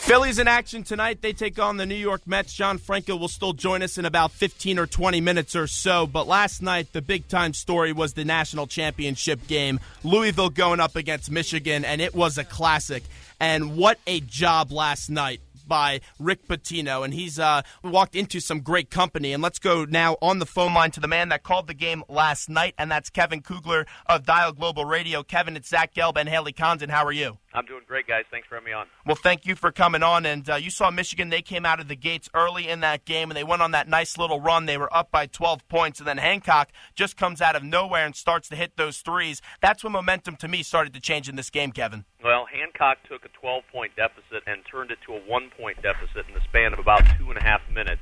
Phillies in action tonight. They take on the New York Mets. John Franco will still join us in about 15 or 20 minutes or so. But last night, the big-time story was the national championship game. Louisville going up against Michigan, and it was a classic. And what a job last night by Rick Pitino, and he's walked into some great company. And let's go now on the phone line to the man that called the game last night, and that's Kevin Kugler of Dial Global Radio. Kevin, it's Zach Gelb and Haley Condon. How are you? I'm doing great, guys. Thanks for having me on. Well, thank you for coming on. And you saw Michigan. They came out of the gates early in that game, and they went on that nice little run. They were up by 12 points, and then Hancock just comes out of nowhere and starts to hit those threes. That's when momentum, to me, started to change in this game, Kevin. Well, Hancock took a 12-point deficit and turned it to a 1-point deficit in the span of about 2.5 minutes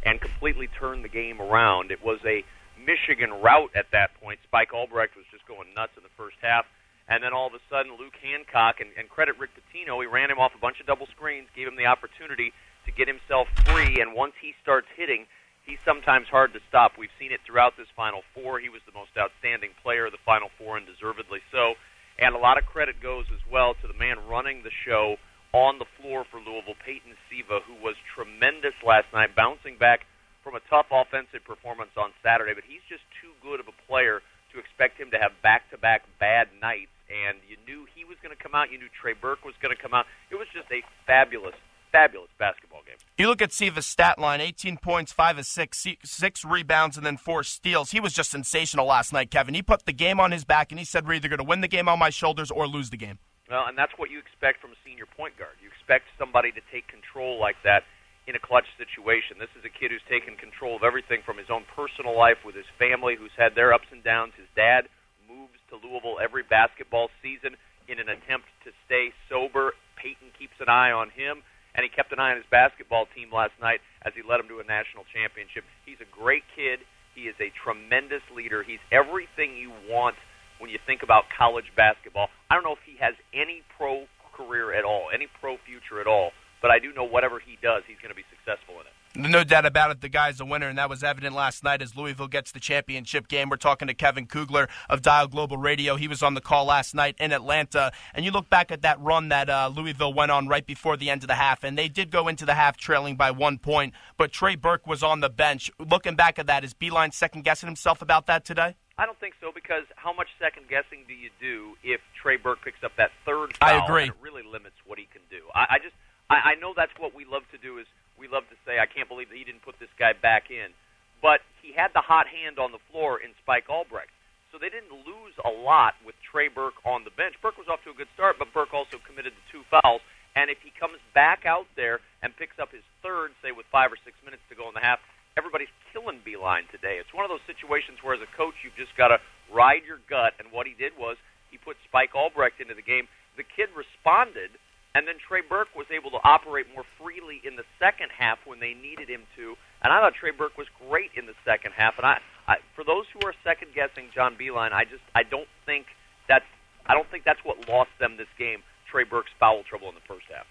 and completely turned the game around. It was a Michigan rout at that point. Spike Albrecht was just going nuts in the first half. And then all of a sudden, Luke Hancock, and credit Rick Pitino, he ran him off a bunch of double screens, gave him the opportunity to get himself free, and once he starts hitting, he's sometimes hard to stop. We've seen it throughout this Final Four. He was the most outstanding player of the Final Four, and deservedly so. And a lot of credit goes as well to the man running the show on the floor for Louisville, Peyton Siva, who was tremendous last night, bouncing back from a tough offensive performance on Saturday. But he's just too good of a player to expect him to have back-to-back bad nights. And you knew he was going to come out. You knew Trey Burke was going to come out. It was just a fabulous basketball game. You look at Siva's stat line, 18 points, 5 of 6, 6 rebounds, and then 4 steals. He was just sensational last night, Kevin. He put the game on his back, and he said, we're either going to win the game on my shoulders or lose the game. Well, and that's what you expect from a senior point guard. You expect somebody to take control like that in a clutch situation. This is a kid who's taken control of everything from his own personal life with his family, who's had their ups and downs. His dad moves to Louisville every basketball season in an attempt to stay sober. Peyton keeps an eye on him, and he kept an eye on his basketball team last night as he led them to a national championship. He's a great kid. He is a tremendous leader. He's everything you want when you think about college basketball. I don't know if he has any pro career at all, any pro future at all, but I do know whatever he does, he's going to be successful in it. No doubt about it, the guy's a winner, and that was evident last night as Louisville gets the championship game. We're talking to Kevin Kugler of Dial Global Radio. He was on the call last night in Atlanta, and you look back at that run that Louisville went on right before the end of the half, and they did go into the half trailing by 1 point, but Trey Burke was on the bench. Looking back at that, is Beilein second-guessing himself about that today? I don't think so, because how much second-guessing do you do if Trey Burke picks up that third foul? I agree. And it really limits what he can do. I know that's what we love to do is we love to say, I can't believe that he didn't put this guy back in. But he had the hot hand on the floor in Spike Albrecht. So they didn't lose a lot with Trey Burke on the bench. Burke was off to a good start, but Burke also committed the 2 fouls. And if he comes back out there and picks up his third, say with 5 or 6 minutes to go in the half, everybody's killing Beilein today. It's one of those situations where as a coach you've just got to ride your gut. And what he did was he put Spike Albrecht into the game. The kid responded. And then Trey Burke was able to operate more freely in the second half when they needed him to. And I thought Trey Burke was great in the second half. And I for those who are second guessing John Beilein, I don't think that's what lost them this game. Trey Burke's foul trouble in the first half.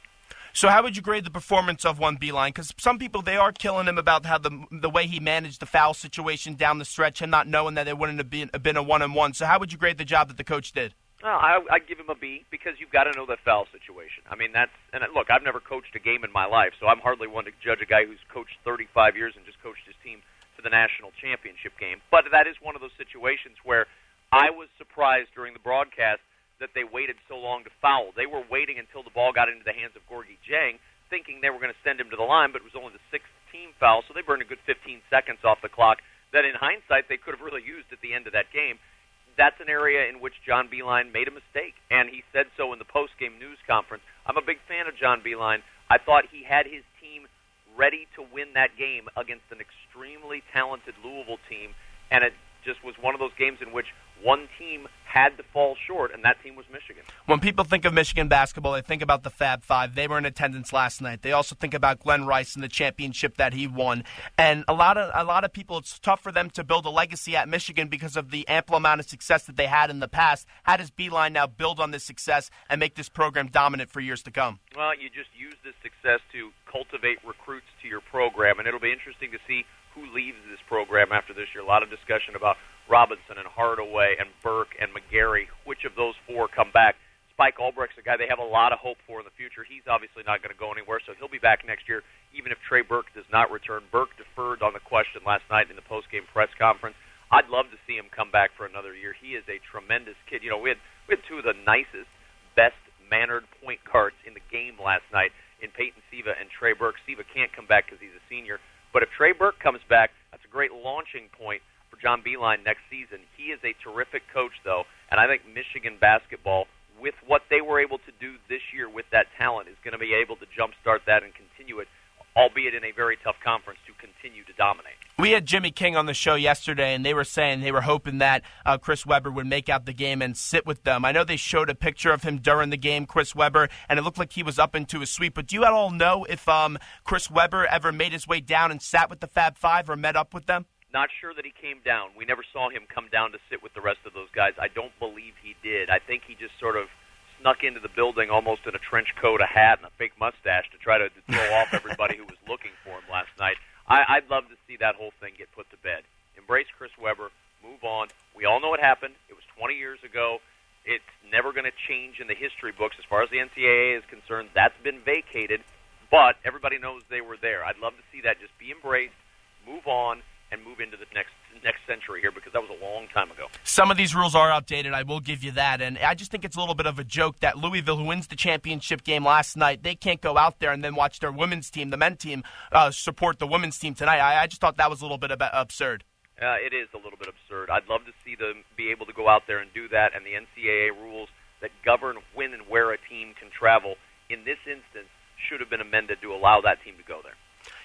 So how would you grade the performance of one Beilein? Because some people, they are killing him about how the way he managed the foul situation down the stretch and not knowing that it wouldn't have been a 1-on-1. So how would you grade the job that the coach did? Well, I'd give him a B because you've got to know that foul situation. I mean, look, I've never coached a game in my life, so I'm hardly one to judge a guy who's coached 35 years and just coached his team to the national championship game. But that is one of those situations where I was surprised during the broadcast that they waited so long to foul. They were waiting until the ball got into the hands of Gorgie Jang, thinking they were going to send him to the line, but it was only the 6th team foul, so they burned a good 15 seconds off the clock that in hindsight they could have really used at the end of that game. That's an area in which John Beilein made a mistake, and he said so in the post-game news conference. I'm a big fan of John Beilein. I thought he had his team ready to win that game against an extremely talented Louisville team, and it just was one of those games in which one team had to fall short, and that team was Michigan. When people think of Michigan basketball, they think about the Fab Five. They were in attendance last night. They also think about Glenn Rice and the championship that he won. And a lot of people, it's tough for them to build a legacy at Michigan because of the ample amount of success that they had in the past. How does Beilein now build on this success and make this program dominant for years to come? Well, you just use this success to cultivate recruits to your program, and it'll be interesting to see who leaves this program after this year. A lot of discussion about Robinson and Hardaway and Burke and McGarry. Which of those four come back? Spike Albrecht's a guy they have a lot of hope for in the future. He's obviously not going to go anywhere, so he'll be back next year, even if Trey Burke does not return. Burke deferred on the question last night in the post-game press conference. I'd love to see him come back for another year. He is a tremendous kid. You know, we had two of the nicest, best-mannered point guards in the game last night in Peyton Siva and Trey Burke. Siva can't come back because he's a senior, but if Trey Burke comes back, that's a great launching point for John Beilein next season. He is a terrific coach, though, and I think Michigan basketball, with what they were able to do this year with that talent, is going to be able to jumpstart that and continue it, albeit in a very tough conference, to continue to dominate. We had Jimmy King on the show yesterday, and they were saying they were hoping that Chris Webber would make out the game and sit with them. I know they showed a picture of him during the game, Chris Webber, and it looked like he was up into a suite. But do you at all know if Chris Webber ever made his way down and sat with the Fab Five or met up with them? Not sure that he came down. We never saw him come down to sit with the rest of those guys. I don't believe he did. I think he just sort of snuck into the building almost in a trench coat, a hat, and a fake mustache to try to throw off everybody who was looking for him last night. I'd love to see that whole thing get put to bed. Embrace Chris Webber. Move on. We all know what happened. It was 20 years ago. It's never going to change in the history books as far as the NCAA is concerned. That's been vacated, but everybody knows they were there. I'd love to see that just be embraced, move on, and move into the next century here, because that was a long time ago. Some of these rules are outdated, I will give you that, and I just think it's a little bit of a joke that Louisville, who wins the championship game last night, they can't go out there and then watch their women's team, the men's team, support the women's team tonight. I just thought that was a little bit absurd. It is a little bit absurd. I'd love to see them be able to go out there and do that, and the NCAA rules that govern when and where a team can travel, in this instance, should have been amended to allow that team to go there.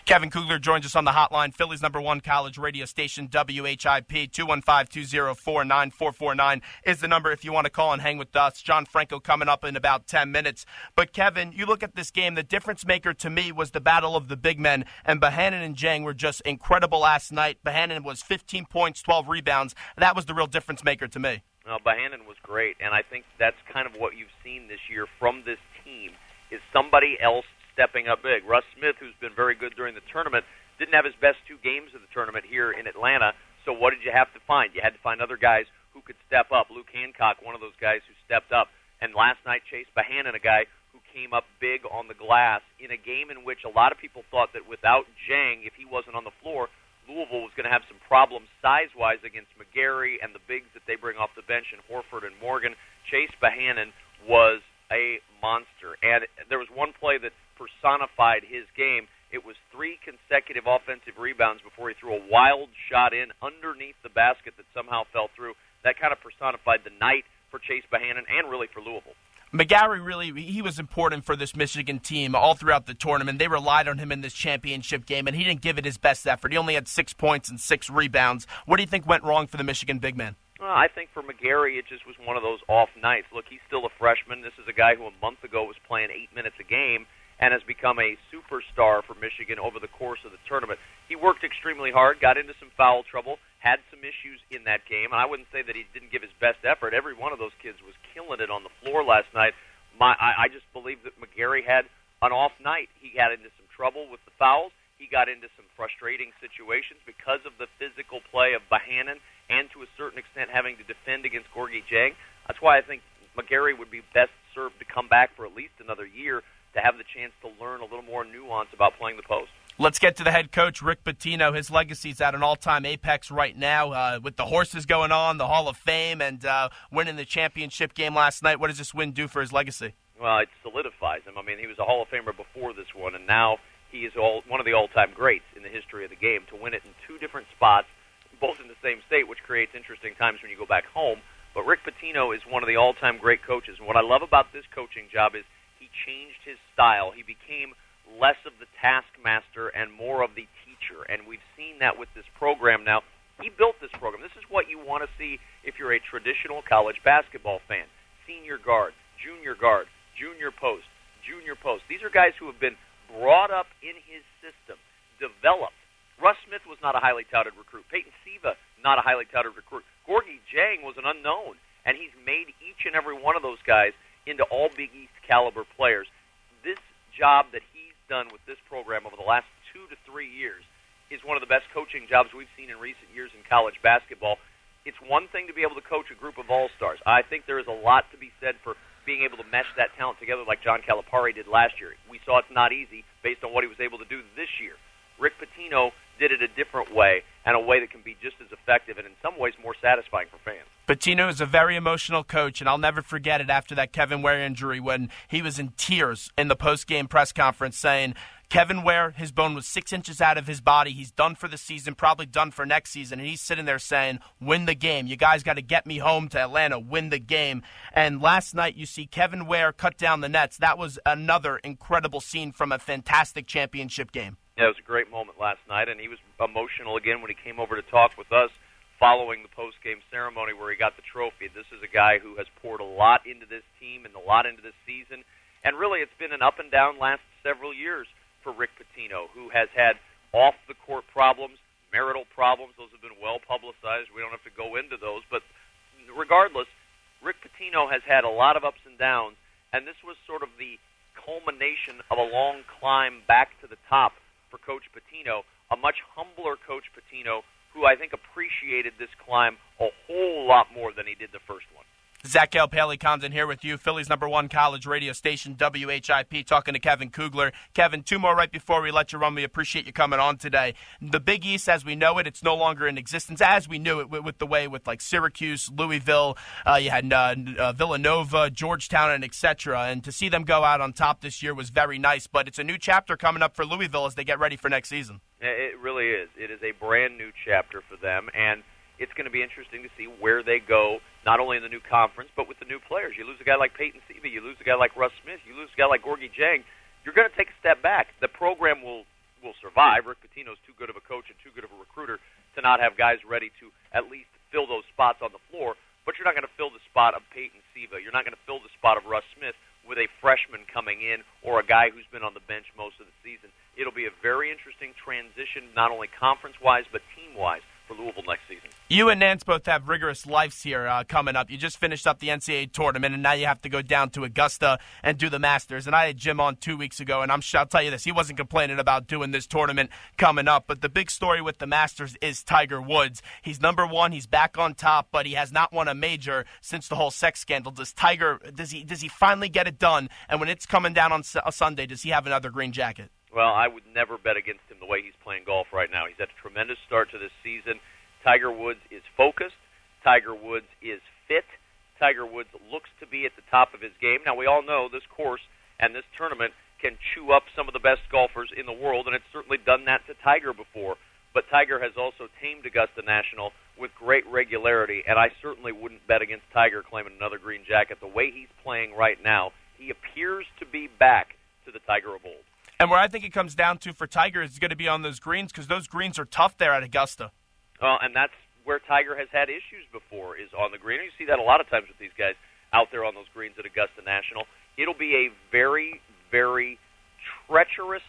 Kevin Kugler joins us on the hotline. Philly's #1 college radio station, WHIP. 215-204-9449 is the number if you want to call and hang with us. John Franco coming up in about 10 minutes. But, Kevin, you look at this game, the difference maker to me was the battle of the big men, and Bohannon and Jang were just incredible last night. Bohannon was 15 points, 12 rebounds. That was the real difference maker to me. Bohannon was great, and I think that's kind of what you've seen this year from this team, is somebody else stepping up big. Russ Smith, who's been very good during the tournament, didn't have his best two games of the tournament here in Atlanta, so what did you have to find? You had to find other guys who could step up. Luke Hancock, one of those guys who stepped up, and last night Chase Bohannon, a guy who came up big on the glass in a game in which a lot of people thought that without Jang, if he wasn't on the floor, Louisville was going to have some problems size-wise against McGarry and the bigs that they bring off the bench in Horford and Morgan. Chase Bohannon was a monster, and there was one play that personified his game. It was 3 consecutive offensive rebounds before he threw a wild shot in underneath the basket that somehow fell through. That kind of personified the night for Chase Bohannon and really for Louisville. McGarry, really, he was important for this Michigan team all throughout the tournament. They relied on him in this championship game, and he didn't give it his best effort. He only had 6 points and 6 rebounds. What do you think went wrong for the Michigan big man? I think for McGarry, it just was one of those off nights. Look, he's still a freshman. This is a guy who a month ago was playing 8 minutes a game and has become a superstar for Michigan over the course of the tournament. He worked extremely hard, got into some foul trouble, had some issues in that game, and I wouldn't say that he didn't give his best effort. Every one of those kids was killing it on the floor last night. I just believe that McGarry had an off night. He got into some trouble with the fouls. He got into some frustrating situations because of the physical play of Bohannon and to a certain extent having to defend against Gorgui Dieng. That's why I think McGarry would be best served to come back for at least another year to have the chance to learn a little more nuance about playing the post. Let's get to the head coach, Rick Pitino. His legacy's at an all-time apex right now with the horses going on, the Hall of Fame, and winning the championship game last night. What does this win do for his legacy? Well, it solidifies him. I mean, he was a Hall of Famer before this one, and now he is one of the all-time greats in the history of the game. To win it in 2 different spots, both in the same state, which creates interesting times when you go back home. But Rick Pitino is one of the all-time great coaches, and what I love about this coaching job is he changed his style. He became less of the taskmaster and more of the teacher, and we've seen that with this program now. He built this program. This is what you want to see if you're a traditional college basketball fan. Senior guard, junior post, junior post. These are guys who have been brought up in his system, developed. Russ Smith was not a highly touted recruit. Peyton Siva, not a highly touted recruit. Gorgui Dieng was an unknown, and he's made each and every one of those guys into all Big East caliber players. This job that he's done with this program over the last 2 to 3 years is one of the best coaching jobs we've seen in recent years in college basketball. It's one thing to be able to coach a group of all-stars. I think there is a lot to be said for being able to mesh that talent together like John Calipari did last year. We saw it's not easy based on what he was able to do this year. Rick Pitino did it a different way, and a way that can be just as effective and in some ways more satisfying for fans. Pitino is a very emotional coach, and I'll never forget it after that Kevin Ware injury when he was in tears in the post-game press conference saying, Kevin Ware, his bone was 6 inches out of his body. He's done for the season, probably done for next season. And he's sitting there saying, win the game. You guys got to get me home to Atlanta, win the game. And last night you see Kevin Ware cut down the nets. That was another incredible scene from a fantastic championship game. Yeah, it was a great moment last night, and he was emotional again when he came over to talk with us following the post-game ceremony where he got the trophy. This is a guy who has poured a lot into this team and a lot into this season. And really it's been an up and down last several years for Rick Pitino, who has had off-the-court problems, marital problems. Those have been well-publicized. We don't have to go into those. But regardless, Rick Pitino has had a lot of ups and downs, and this was sort of the culmination of a long climb back to the top for Coach Pitino, a much humbler Coach Pitino who I think appreciated this climb a whole lot more than he did the first one. Zach Gelb, Haley Condon here with you, Philly's #1 college radio station, WHIP, talking to Kevin Kugler. Kevin, two more right before we let you run. We appreciate you coming on today. The Big East, as we know it, it's no longer in existence, as we knew it with the way with like Syracuse, Louisville, you had Villanova, Georgetown, and etc. And to see them go out on top this year was very nice, but it's a new chapter coming up for Louisville as they get ready for next season. It really is. It is a brand new chapter for them, and it's going to be interesting to see where they go, not only in the new conference, but with the new players. You lose a guy like Peyton Siva, you lose a guy like Russ Smith, you lose a guy like Gorgie Jang, you're going to take a step back. The program will survive. Rick Pitino's too good of a coach and too good of a recruiter to not have guys ready to at least fill those spots on the floor, but you're not going to fill the spot of Peyton Siva. You're not going to fill the spot of Russ Smith with a freshman coming in or a guy who's been on the bench most of the season. It'll be a very interesting transition, not only conference-wise, but team-wise, for Louisville next season. You and Nance both have rigorous lives here coming up. You just finished up the NCAA Tournament, and now you have to go down to Augusta and do the Masters. And I had Jim on 2 weeks ago, and I'll tell you this, he wasn't complaining about doing this tournament coming up. But the big story with the Masters is Tiger Woods. He's #1. He's back on top, but he has not won a major since the whole sex scandal. Does he finally get it done? And when it's coming down on a Sunday, does he have another green jacket? Well, I would never bet against him the way he's playing golf right now. He's had a tremendous start to this season. Tiger Woods is focused. Tiger Woods is fit. Tiger Woods looks to be at the top of his game. Now, we all know this course and this tournament can chew up some of the best golfers in the world, and it's certainly done that to Tiger before. But Tiger has also tamed Augusta National with great regularity, and I certainly wouldn't bet against Tiger claiming another green jacket. The way he's playing right now, he appears to be back to the Tiger of old. And where I think it comes down to for Tiger is going to be on those greens because those greens are tough there at Augusta. Well, and that's where Tiger has had issues before, is on the green. You see that a lot of times with these guys out there on those greens at Augusta National. It'll be a very, very treacherous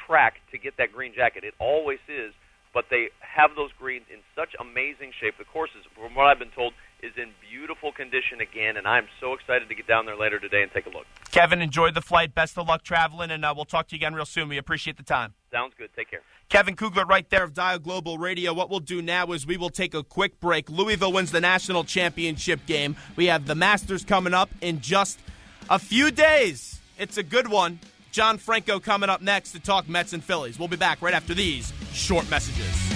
track to get that green jacket. It always is, but they have those greens in such amazing shape. The course is, from what I've been told, is in beautiful condition again, and I'm so excited to get down there later today and take a look. Kevin, enjoy the flight. Best of luck traveling, and we'll talk to you again real soon. We appreciate the time. Sounds good. Take care. Kevin Kugler right there of Dial Global Radio. What we'll do now is we will take a quick break. Louisville wins the national championship game. We have the Masters coming up in just a few days. It's a good one. John Franco coming up next to talk Mets and Phillies. We'll be back right after these short messages.